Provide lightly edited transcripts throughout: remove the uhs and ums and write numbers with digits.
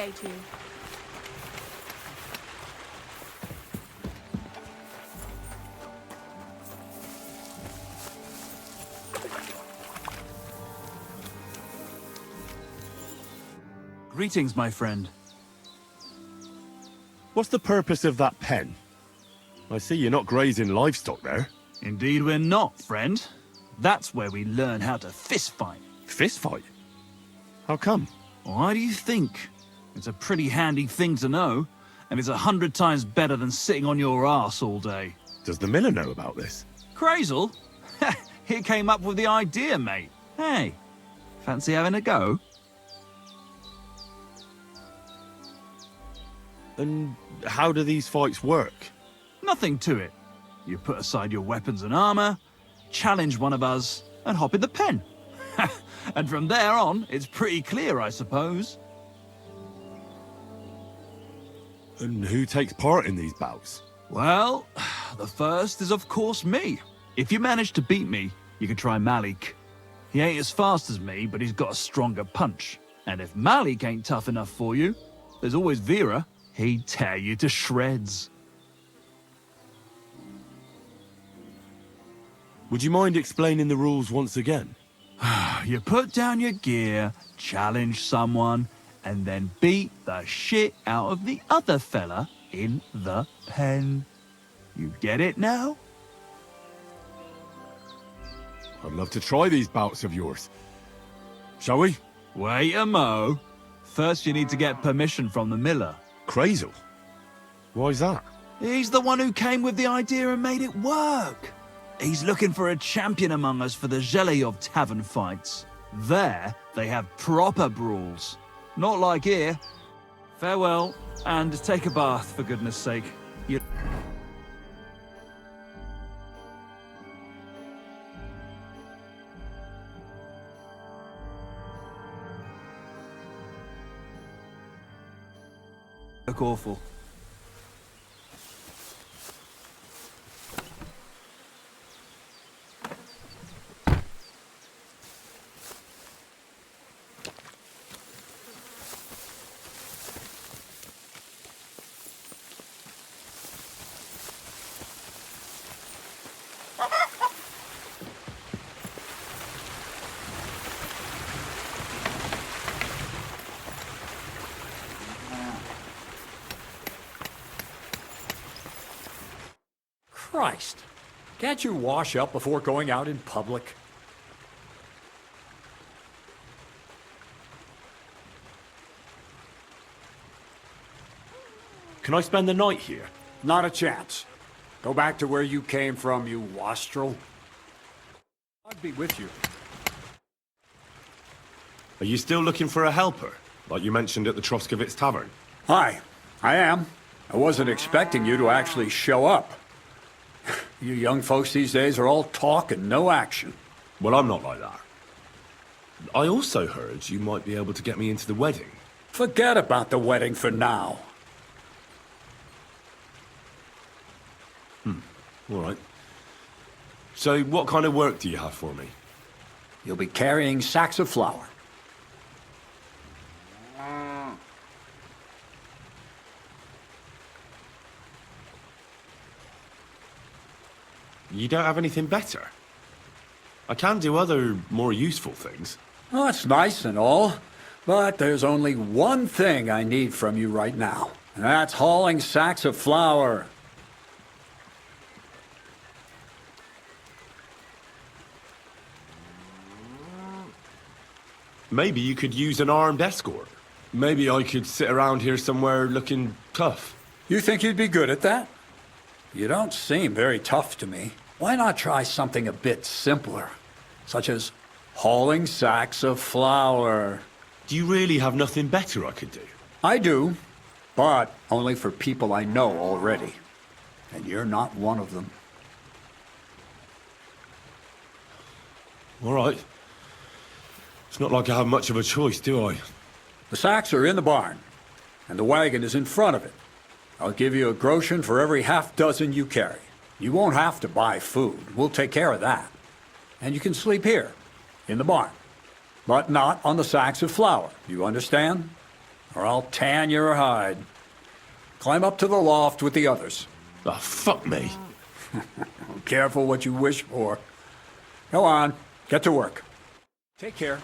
day to you. Greetings, my friend. What's the purpose of that pen? I see you're not grazing livestock there. Indeed we're not, friend. That's where we learn how to fist fight. Fist fight? How come? Why do you think? It's a pretty handy thing to know, and it's 100 times better than sitting on your ass all day. Does the miller know about this? Crazel? He came up with the idea, mate. Hey, fancy having a go? And how do these fights work? Nothing to it. You put aside your weapons and armor, challenge one of us, and hop in the pen. And from there on, it's pretty clear, I suppose. And who takes part in these bouts? Well, the first is of course me. If you manage to beat me, you can try Malik. He ain't as fast as me, but he's got a stronger punch. And if Malik ain't tough enough for you, there's always Vera. He'd tear you to shreds. Would you mind explaining the rules once again? You put down your gear, challenge someone, and then beat the shit out of the other fella in the pen. You get it now? I'd love to try these bouts of yours. Shall we? Wait a mo. First you need to get permission from the miller. Crazel? Why's that? He's the one who came with the idea and made it work. He's looking for a champion among us for the Zheleyov tavern fights. There, they have proper brawls. Not like here. Farewell, and take a bath, for goodness sake. You... look awful. Christ, can't you wash up before going out in public? Can I spend the night here? Not a chance. Go back to where you came from, you wastrel. I'd be with you. Are you still looking for a helper, like you mentioned at the Troskowitz tavern? Hi, I am. I wasn't expecting you to actually show up. You young folks these days are all talk and no action. Well, I'm not like that. I also heard you might be able to get me into the wedding. Forget about the wedding for now. All right. So what kind of work do you have for me? You'll be carrying sacks of flour. You don't have anything better? I can do other, more useful things. Oh, that's nice and all, but there's only one thing I need from you right now, and that's hauling sacks of flour. Maybe you could use an armed escort. Maybe I could sit around here somewhere looking tough. You think you'd be good at that? You don't seem very tough to me. Why not try something a bit simpler, such as hauling sacks of flour? Do you really have nothing better I could do? I do, but only for people I know already. And you're not one of them. All right. It's not like I have much of a choice, do I? The sacks are in the barn, and the wagon is in front of it. I'll give you a groschen for every half dozen you carry. You won't have to buy food. We'll take care of that. And you can sleep here, in the barn. But not on the sacks of flour. You understand? or I'll tan your hide. Climb up to the loft with the others. Oh, fuck me. Careful what you wish for. Go on, get to work. Take care.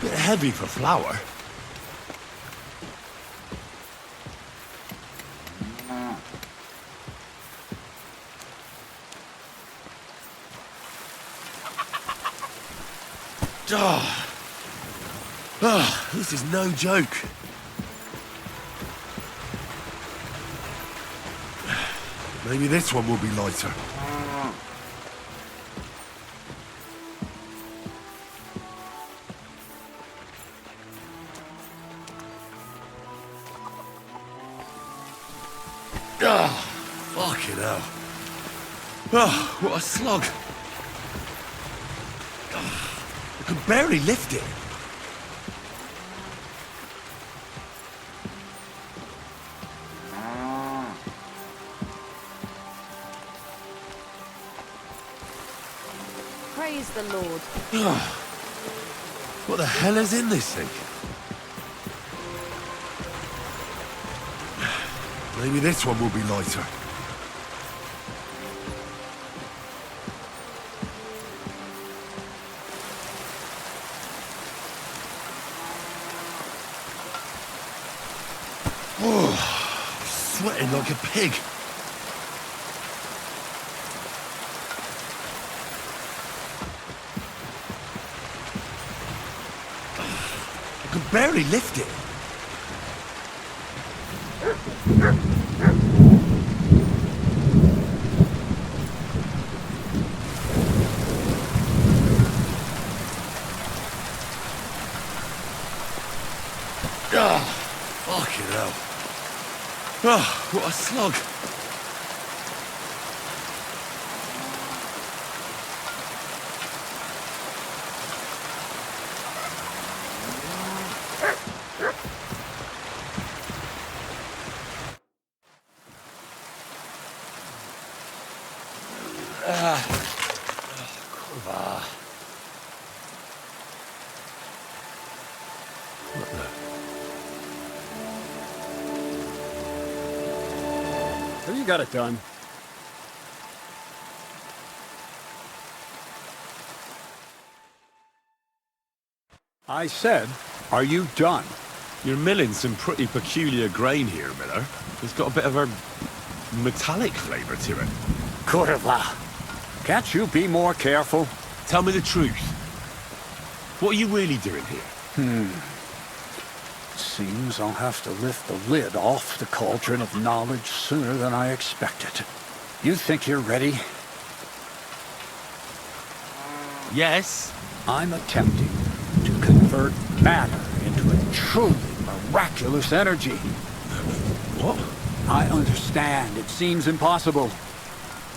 Bit heavy for flour. This is no joke. Maybe this one will be lighter. Fucking hell. Oh, what a slog. I could barely lift it. Praise the Lord. What the hell is in this thing? Maybe this one will be lighter. Oh, sweating like a pig. I could barely lift it. Fucking hell. Oh, what a slog. Have you got it done? I said, are you done? You're milling some pretty peculiar grain here, Miller. It's got a bit of a metallic flavour to it. Kurva. Can't you be more careful? Tell me the truth. What are you really doing here? Seems I'll have to lift the lid off the cauldron of knowledge sooner than I expected. You think you're ready? Yes. I'm attempting to convert matter into a truly miraculous energy. What? I understand it seems impossible.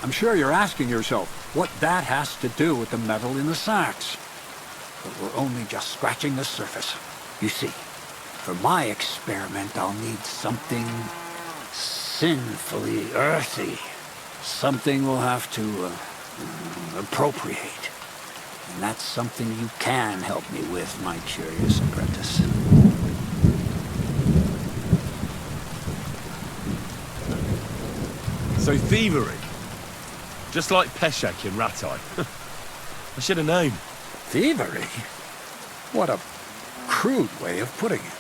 I'm sure you're asking yourself what that has to do with the metal in the sacks. But we're only just scratching the surface. You see, for my experiment, I'll need something sinfully earthy. Something we'll have to appropriate. And that's something you can help me with, my curious apprentice. So thievery. Just like Peshek in Ratai. I should have known. Thievery? What a crude way of putting it.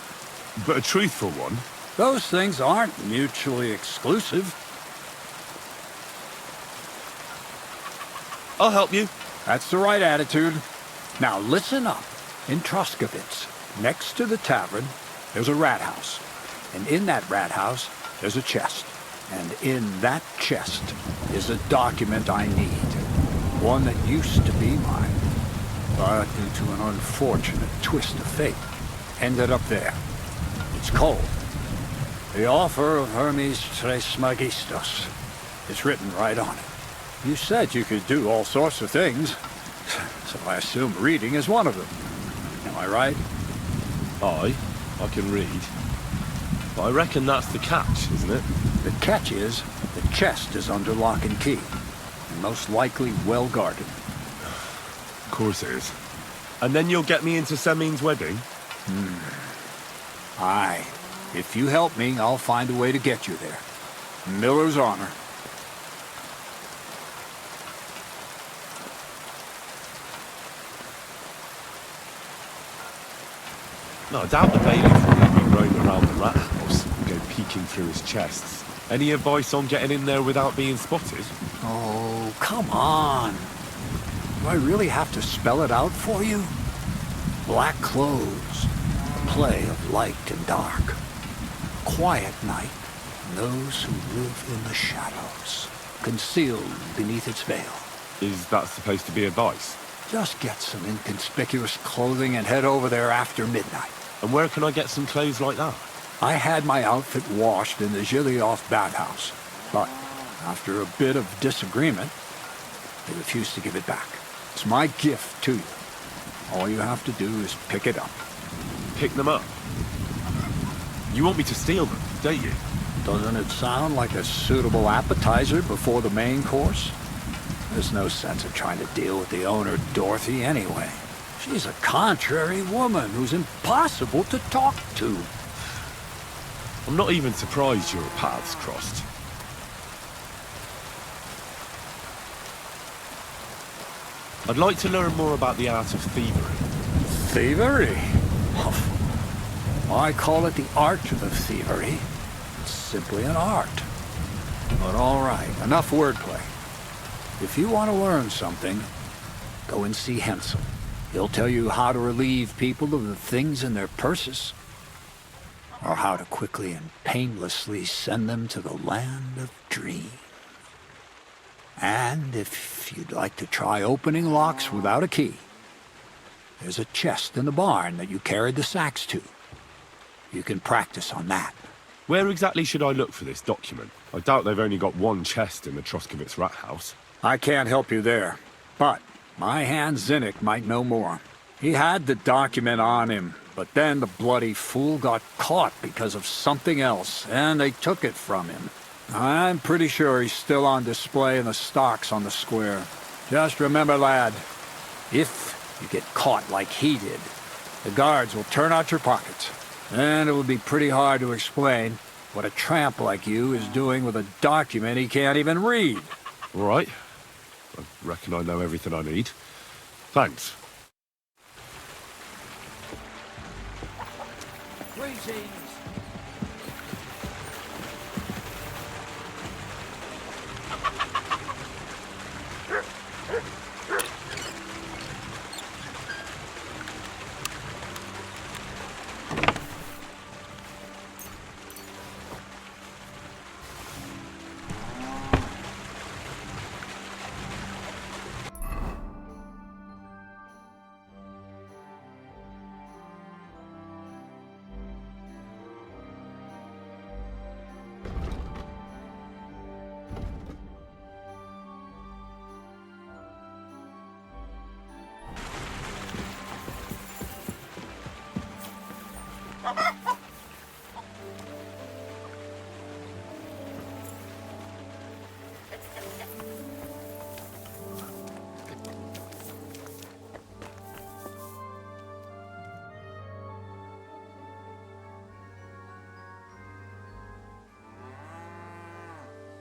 But a truthful one. Those things aren't mutually exclusive. I'll help you. That's the right attitude. Now listen up. In Troskowitz, next to the tavern, there's a rat house. And in that rat house, there's a chest. And in that chest is a document I need. One that used to be mine. But due to an unfortunate twist of fate, ended up there. It's cold. The offer of Hermes Trismegistus. It's written right on it. You said you could do all sorts of things, so I assume reading is one of them. Am I right? I can read. But I reckon that's the catch, isn't it? The catch is, the chest is under lock and key, and most likely well guarded. Corsairs. And then you'll get me into Semin's wedding? Aye. If you help me, I'll find a way to get you there. Miller's honor. No, I doubt the bailiff will let me roam around the rat house and go peeking through his chests. Any advice on getting in there without being spotted? Oh, come on. Do I really have to spell it out for you? Black clothes, play of light and dark. Quiet night, and those who live in the shadows, concealed beneath its veil. Is that supposed to be advice? Just get some inconspicuous clothing and head over there after midnight. And where can I get some clothes like that? I had my outfit washed in the Gigabyte bathhouse, but after a bit of disagreement, they refused to give it back. It's my gift to you. All you have to do is pick it up. Pick them up? You want me to steal them, don't you? Doesn't it sound like a suitable appetizer before the main course? There's no sense of trying to deal with the owner, Dorothy, anyway. She's a contrary woman who's impossible to talk to. I'm not even surprised your paths crossed. I'd like to learn more about the art of thievery. Thievery? I call it the art of thievery. It's simply an art. But all right, enough wordplay. If you want to learn something, go and see Hensel. He'll tell you how to relieve people of the things in their purses, or how to quickly and painlessly send them to the land of dreams. And if you'd like to try opening locks without a key, there's a chest in the barn that you carried the sacks to. You can practice on that. Where exactly should I look for this document? I doubt they've only got one chest in the Troskowitz Rathaus. I can't help you there, but my hand Zinek might know more. He had the document on him, but then the bloody fool got caught because of something else, and they took it from him. I'm pretty sure he's still on display in the stocks on the square. Just remember, lad, if you get caught like he did, the guards will turn out your pockets, and it will be pretty hard to explain what a tramp like you is doing with a document he can't even read. All right. I reckon I know everything I need. Thanks. Greetings.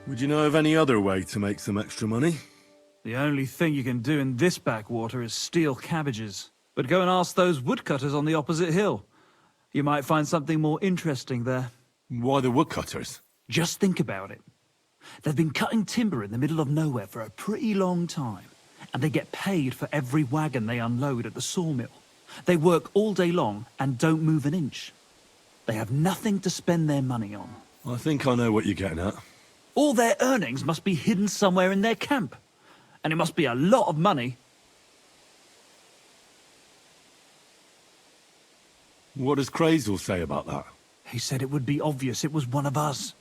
Would you know of any other way to make some extra money? The only thing you can do in this backwater is steal cabbages. But go and ask those woodcutters on the opposite hill. You might find something more interesting there. Why the woodcutters? Just think about it. They've been cutting timber in the middle of nowhere for a pretty long time, and they get paid for every wagon they unload at the sawmill. They work all day long and don't move an inch. They have nothing to spend their money on. I think I know what you're getting at. All their earnings must be hidden somewhere in their camp. And it must be a lot of money. What does Crazel say about that? He said it would be obvious it was one of us.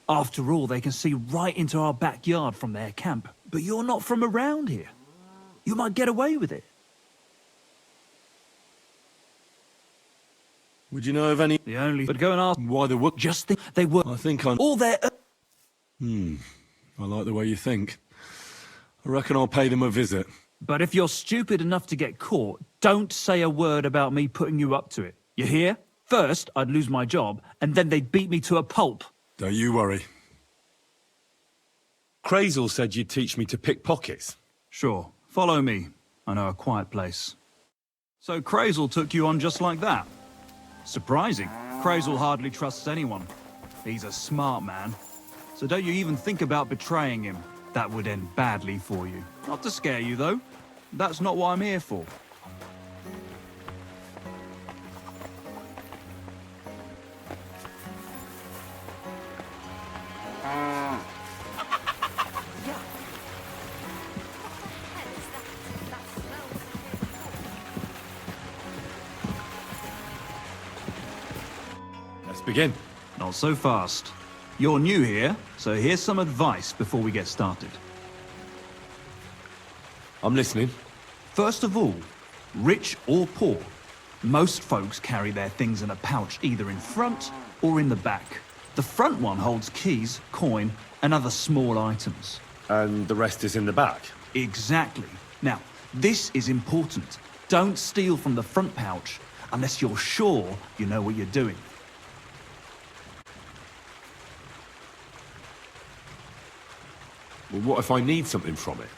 After all, they can see right into our backyard from their camp. But you're not from around here. You might get away with it. Would you know of any... The only... But go and ask... Why the wook... Just think they were... I think I... All their... I like the way you think. I reckon I'll pay them a visit. But if you're stupid enough to get caught, don't say a word about me putting you up to it. You hear? First, I'd lose my job, and then they'd beat me to a pulp. Don't you worry. Crazel said you'd teach me to pick pockets. Sure. Follow me. I know a quiet place. So Crazel took you on just like that? Surprising. Crazel hardly trusts anyone. He's a smart man. So don't you even think about betraying him. That would end badly for you. Not to scare you, though. That's not what I'm here for. Let's begin. Not so fast. You're new here, so here's some advice before we get started. I'm listening. First of all, rich or poor, most folks carry their things in a pouch either in front or in the back. The front one holds keys, coin, and other small items. And the rest is in the back. Exactly. Now, this is important. Don't steal from the front pouch unless you're sure you know what you're doing. Well, what if I need something from it?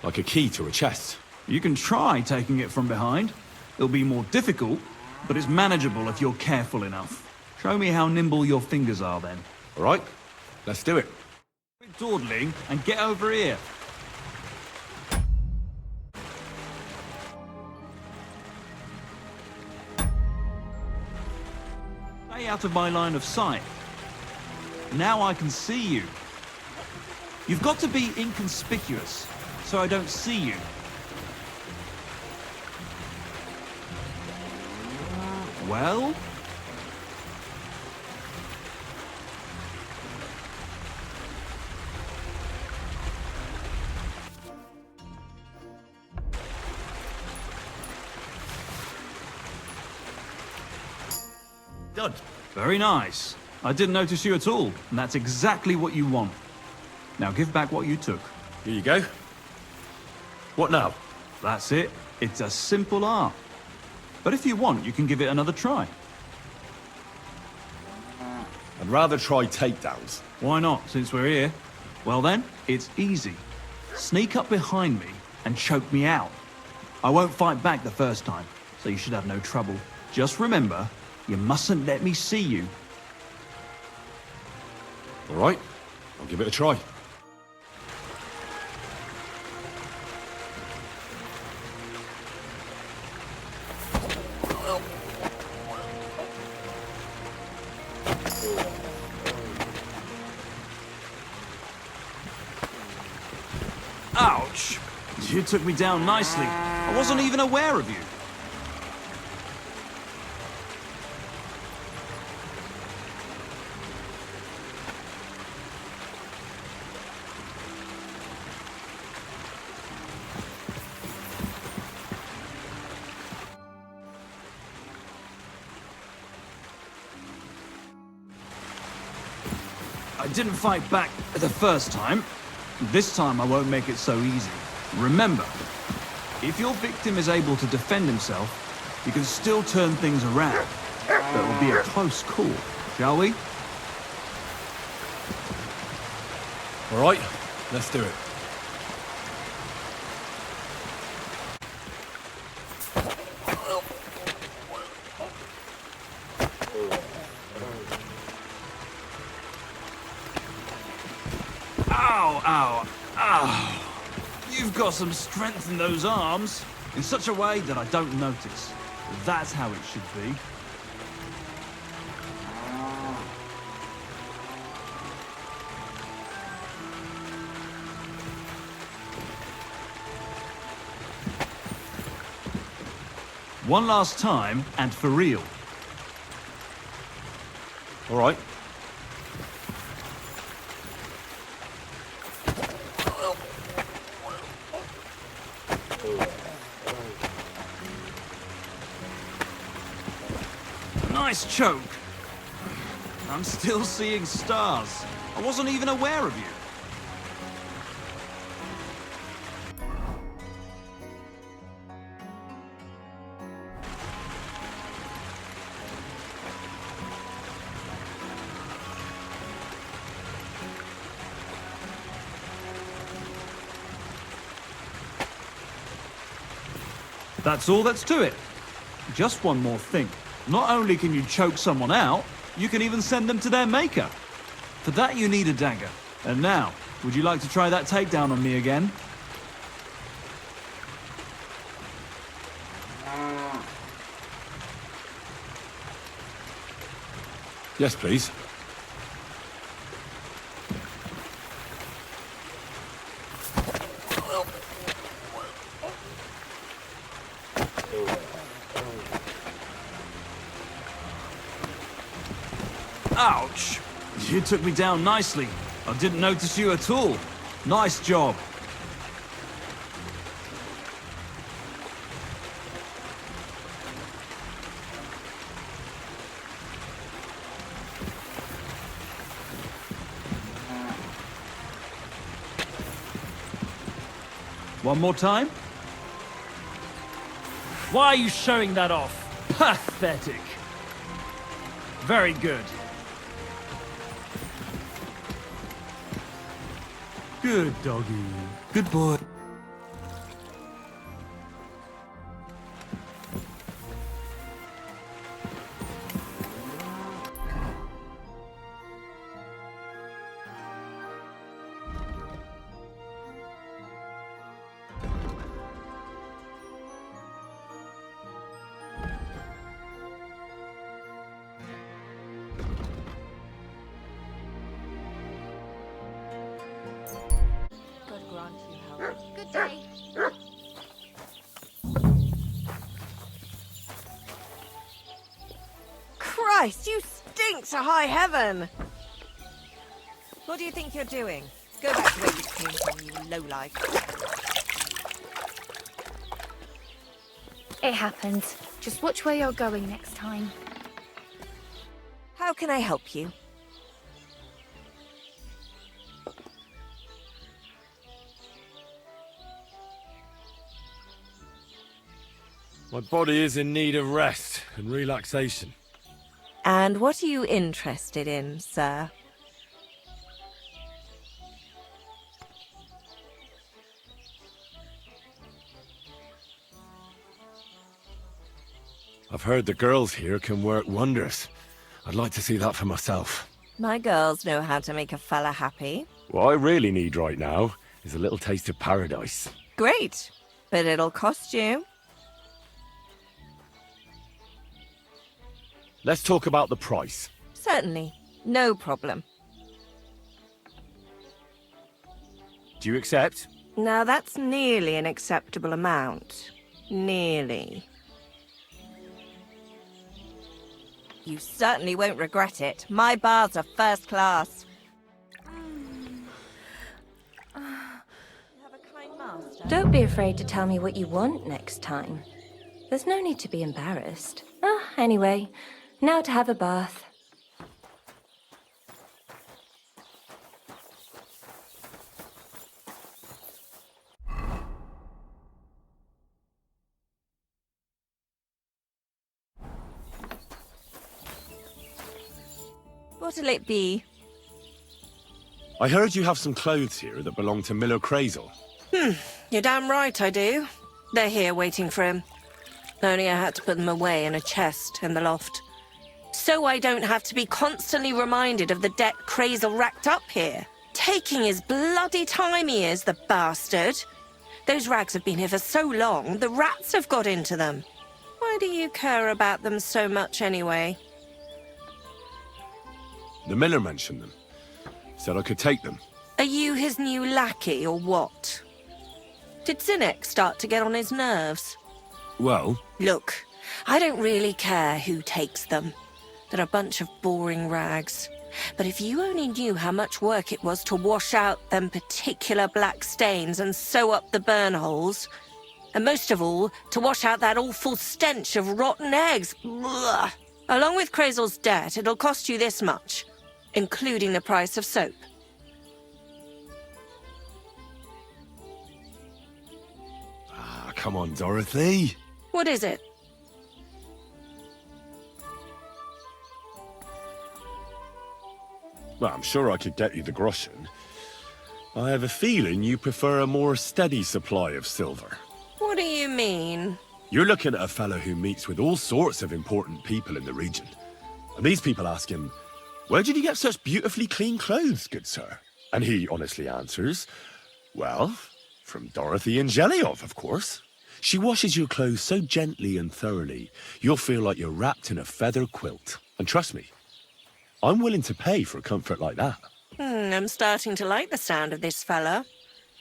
Like a key to a chest? You can try taking it from behind. It'll be more difficult, but it's manageable if you're careful enough. Show me how nimble your fingers are then. All right, let's do it. Quit dawdling and get over here. Stay out of my line of sight. Now I can see you. You've got to be inconspicuous, so I don't see you. Well? Done. Very nice. I didn't notice you at all, and that's exactly what you want. Now give back what you took. Here you go. What now? That's it. It's a simple art. But if you want, you can give it another try. I'd rather try takedowns. Why not, since we're here? Well then, it's easy. Sneak up behind me and choke me out. I won't fight back the first time, so you should have no trouble. Just remember, you mustn't let me see you. All right, I'll give it a try. Ouch! You took me down nicely. I wasn't even aware of you. I didn't fight back the first time. This time I won't make it so easy. Remember, if your victim is able to defend himself, you can still turn things around. But it will be a close call, shall we? All right, let's do it. Ow, ow, ow. You've got some strength in those arms, in such a way that I don't notice. That's how it should be. One last time, and for real. All right. Nice choke. I'm still seeing stars. I wasn't even aware of you. That's all that's to it. Just one more thing. Not only can you choke someone out, you can even send them to their maker. For that you need a dagger. And now, would you like to try that takedown on me again? Yes, please. Ouch! You took me down nicely. I didn't notice you at all. Nice job. One more time? Why are you showing that off? Pathetic. Very good. Good doggy. Good boy. Good day. Christ, you stink to high heaven! What do you think you're doing? Go back to where you came from, you lowlife. It happens. Just watch where you're going next time. How can I help you? My body is in need of rest and relaxation. And what are you interested in, sir? I've heard the girls here can work wonders. I'd like to see that for myself. My girls know how to make a fella happy. What I really need right now is a little taste of paradise. Great, but it'll cost you. Let's talk about the price. Certainly, no problem. Do you accept? Now that's nearly an acceptable amount. Nearly. You certainly won't regret it. My bars are first class. You have a kind master. Don't be afraid to tell me what you want next time. There's no need to be embarrassed. Anyway, now to have a bath. What'll it be? I heard you have some clothes here that belong to Miller Crazel. You're damn right I do. They're here waiting for him. Only I had to put them away in a chest in the loft. So I don't have to be constantly reminded of the debt Crazel racked up here. Taking his bloody time he is, the bastard. Those rags have been here for so long, the rats have got into them. Why do you care about them so much anyway? The Miller mentioned them. Said I could take them. Are you his new lackey or what? Did Zinek start to get on his nerves? Well, Look, I don't really care who takes them. They're a bunch of boring rags. But if you only knew how much work it was to wash out them particular black stains and sew up the burn holes, and most of all, to wash out that awful stench of rotten eggs. Blah. Along with Crazel's debt, it'll cost you this much, including the price of soap. Ah, come on, Dorothy. What is it? Well, I'm sure I could get you the groschen. I have a feeling you prefer a more steady supply of silver. What do you mean? You're looking at a fellow who meets with all sorts of important people in the region. And these people ask him, "Where did you get such beautifully clean clothes, good sir?" And he honestly answers, "Well, from Dorothy and Jellyov, of course. She washes your clothes so gently and thoroughly, you'll feel like you're wrapped in a feather quilt. And trust me, I'm willing to pay for comfort like that." I'm starting to like the sound of this fella.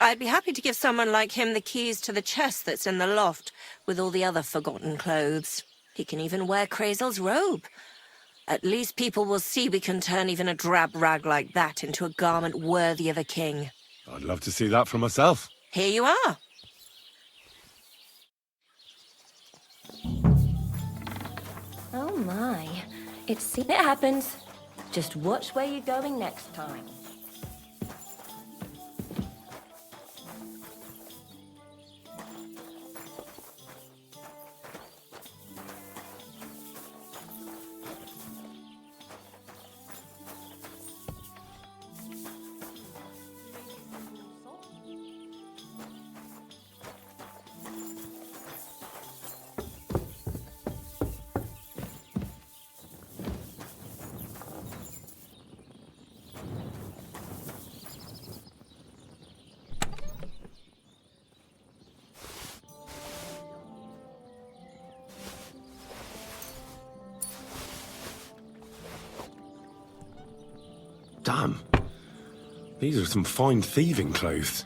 I'd be happy to give someone like him the keys to the chest that's in the loft with all the other forgotten clothes. He can even wear Crazel's robe. At least people will see we can turn even a drab rag like that into a garment worthy of a king. I'd love to see that for myself. Here you are. Oh my. It happens. Just watch where you're going next time. Damn. These are some fine thieving clothes.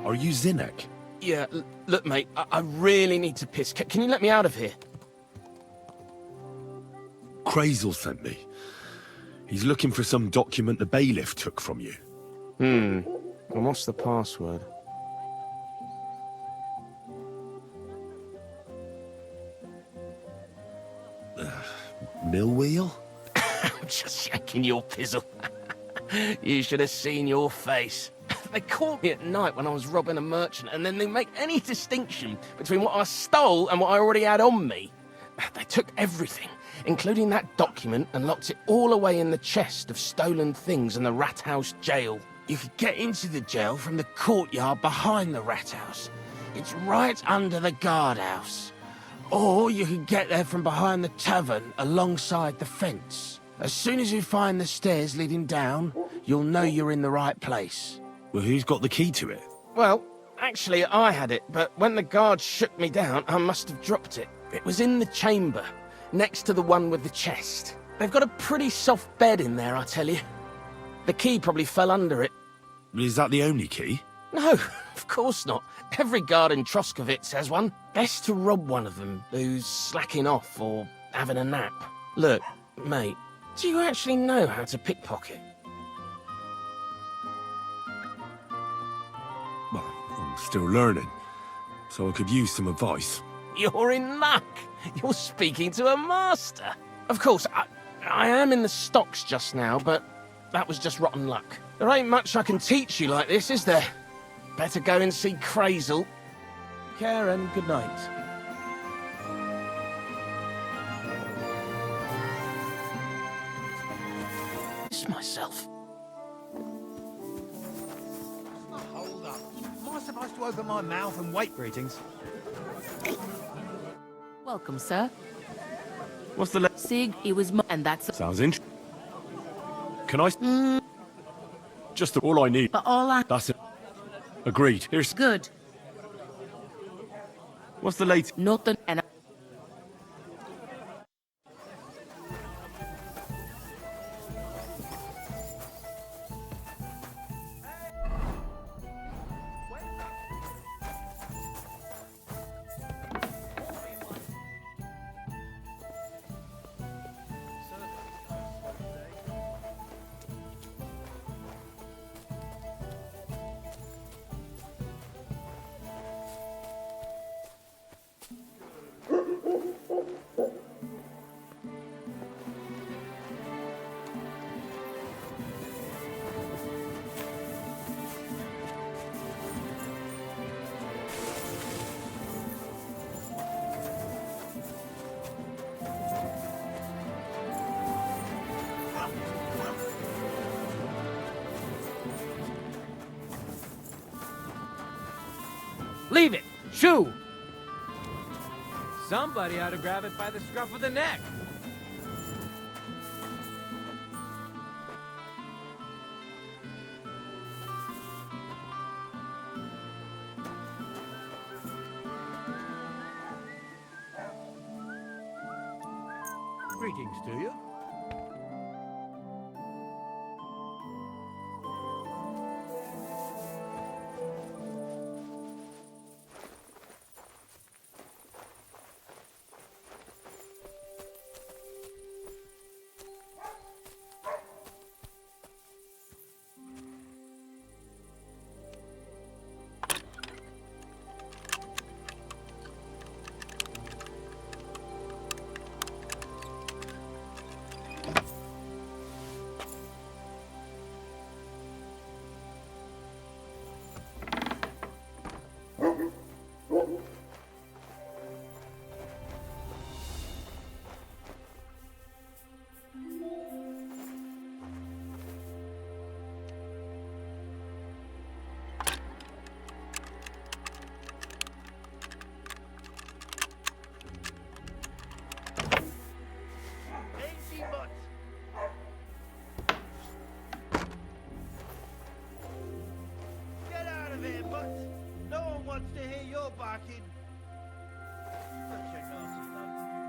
Are you Zinek? Yeah, look, mate, I really need to piss. Can you let me out of here? Crazel sent me. He's looking for some document the bailiff took from you. And what's the password? Mill wheel? I'm just shaking your pizzle. You should have seen your face. They caught me at night when I was robbing a merchant, and then they make any distinction between what I stole and what I already had on me. They took everything, including that document, and locked it all away in the chest of stolen things in the Rathaus jail. You could get into the jail from the courtyard behind the Rathaus. It's right under the guardhouse. Or you could get there from behind the tavern alongside the fence. As soon as you find the stairs leading down, you'll know you're in the right place. Well, who's got the key to it? Well, actually, I had it, but when the guards shook me down, I must have dropped it. It was in the chamber, next to the one with the chest. They've got a pretty soft bed in there, I tell you. The key probably fell under it. Is that the only key? No, of course not. Every guard in Troskowitz has one. Best to rob one of them who's slacking off or having a nap. Look, mate, do you actually know how to pickpocket? Well, I'm still learning, so I could use some advice. You're in luck. You're speaking to a master. Of course, I am in the stocks just now, but that was just rotten luck. There ain't much I can teach you like this, is there? Better go and see Crazel. Care and good night. Myself. Hold up. Am I supposed Nice to open my mouth and wait. Greetings. Welcome, sir. What's the Sig, he was and that's Sounds interesting. Can I... Just all I need. but all I... That's it. Agreed. Here's... Good. What's the latest? Nothing, and... Leave it! Shoo! Somebody ought to grab it by the scruff of the neck. Greetings to you. Get out of here, Mutt. No one wants to hear your barking. Such a nasty night.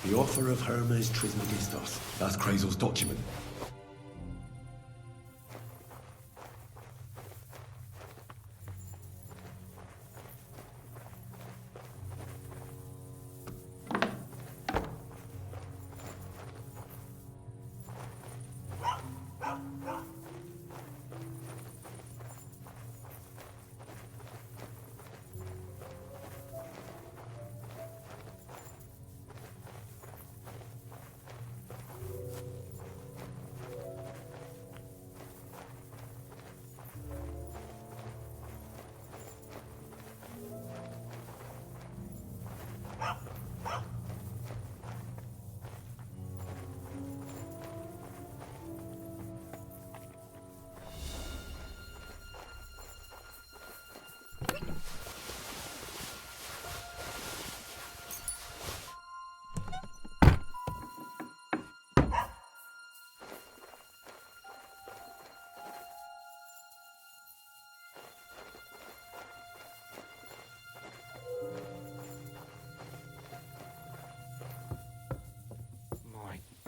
The offer of Hermes Trismegistos. That's Krazel's document.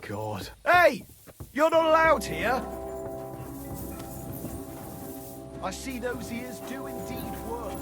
God. Hey! You're not allowed here! I see those ears do indeed work.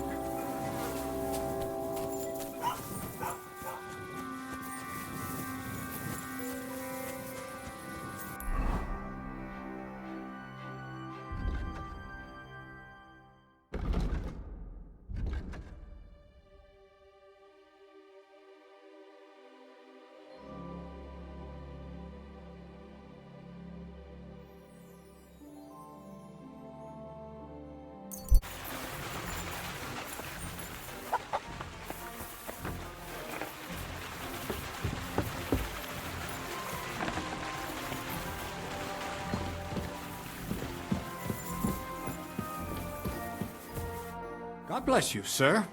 God bless you, sir.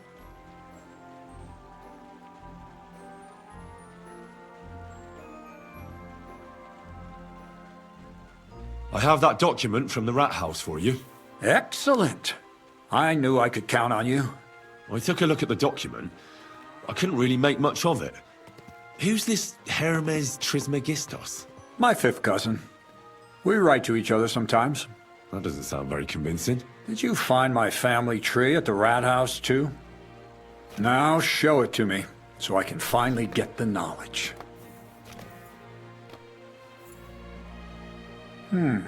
I have that document from the rat house for you. Excellent. I knew I could count on you. I took a look at the document. I couldn't really make much of it. Who's this Hermes Trismegistos? My fifth cousin. We write to each other sometimes. That doesn't sound very convincing. Did you find my family tree at the rat house, too? Now show it to me, so I can finally get the knowledge. Good.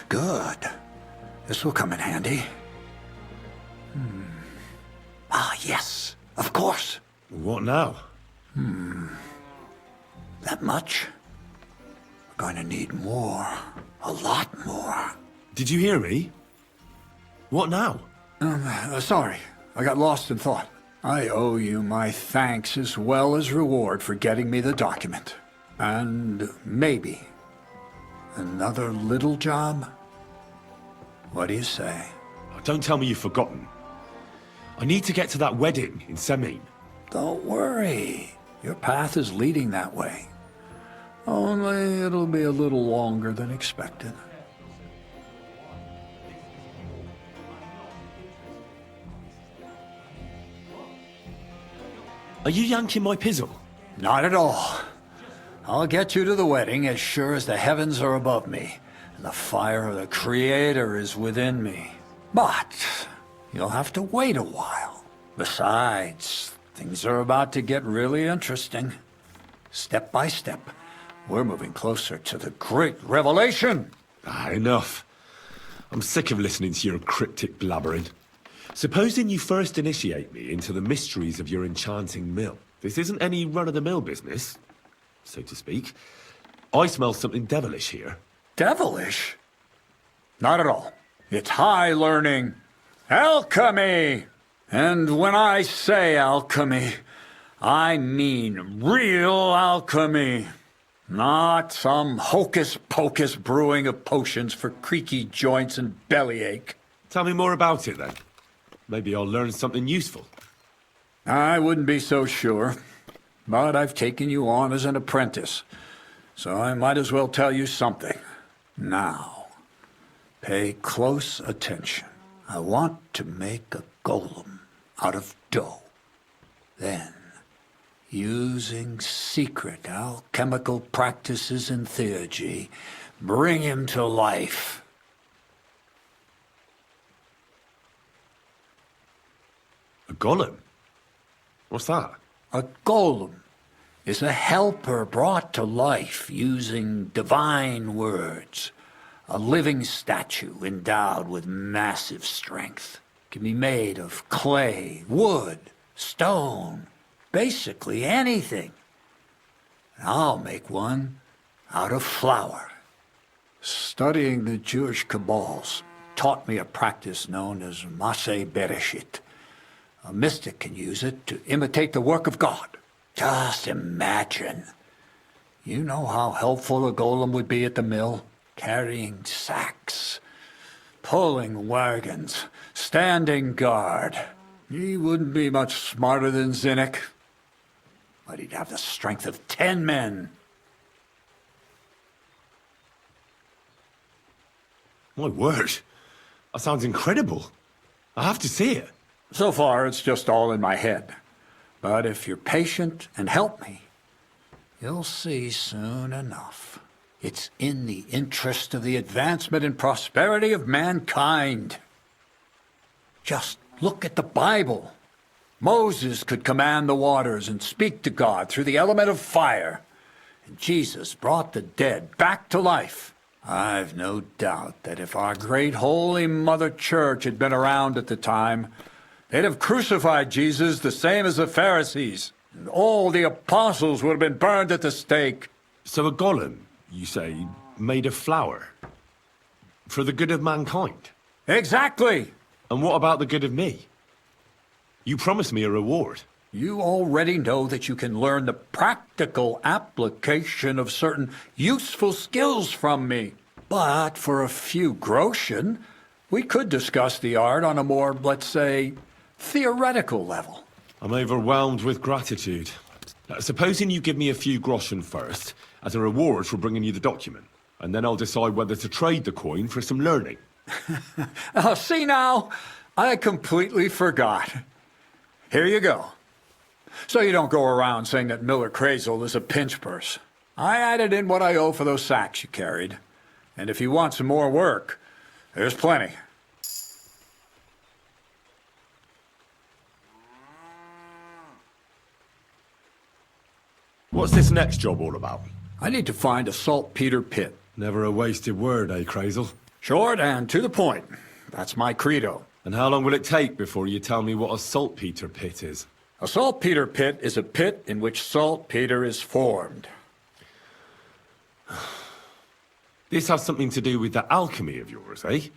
Good. This will come in handy. Ah, yes. Of course. What now? That much? We're going to need more. A lot more. Did you hear me? What now? Sorry. I got lost in thought. I owe you my thanks as well as reward for getting me the document. And maybe another little job? What do you say? Don't tell me you've forgotten. I need to get to that wedding in Semin. Don't worry. Your path is leading that way. Only it'll be a little longer than expected. Are you yanking my pizzle? Not at all. I'll get you to the wedding as sure as the heavens are above me, and the fire of the Creator is within me. But you'll have to wait a while. Besides, things are about to get really interesting. Step by step, we're moving closer to the great revelation. Enough. I'm sick of listening to your cryptic blabbering. Supposing you first initiate me into the mysteries of your enchanting mill. This isn't any run-of-the-mill business, so to speak. I smell something devilish here. Devilish? Not at all. It's high learning. Alchemy! And when I say alchemy, I mean real alchemy. Not some hocus-pocus brewing of potions for creaky joints and bellyache. Tell me more about it, then. Maybe I'll learn something useful. I wouldn't be so sure. But I've taken you on as an apprentice, so I might as well tell you something. Now, pay close attention. I want to make a golem out of dough. Then, using secret alchemical practices in theurgy, bring him to life. A golem? What's that? A golem is a helper brought to life using divine words. A living statue endowed with massive strength. Can be made of clay, wood, stone, basically anything. I'll make one out of flour. Studying the Jewish Kabbals taught me a practice known as Maseh Bereshit. A mystic can use it to imitate the work of God. Just imagine. You know how helpful a golem would be at the mill? Carrying sacks, pulling wagons, standing guard. He wouldn't be much smarter than Zinek, but he'd have the strength of 10 men. My word. That sounds incredible. I have to see it. So far, it's just all in my head. But if you're patient and help me, you'll see soon enough. It's in the interest of the advancement and prosperity of mankind. Just look at the Bible. Moses could command the waters and speak to God through the element of fire. And Jesus brought the dead back to life. I've no doubt that if our great holy Mother Church had been around at the time, they'd have crucified Jesus the same as the Pharisees. And all the apostles would have been burned at the stake. So a golem, you say, made of flour? For the good of mankind? Exactly! And what about the good of me? You promised me a reward. You already know that you can learn the practical application of certain useful skills from me. But for a few groschen, we could discuss the art on a more, let's say, theoretical level. I'm overwhelmed with gratitude. Supposing you give me a few groschen first, as a reward for bringing you the document, and then I'll decide whether to trade the coin for some learning. Oh, see now, I completely forgot. Here you go. So you don't go around saying that Miller Crazel is a pinch purse. I added in what I owe for those sacks you carried. And if you want some more work, there's plenty. What's this next job all about? I need to find a saltpeter pit. Never a wasted word, eh, Crazel? Short and to the point. That's my credo. And how long will it take before you tell me what a saltpeter pit is? A saltpeter pit is a pit in which saltpeter is formed. This has something to do with the alchemy of yours, eh?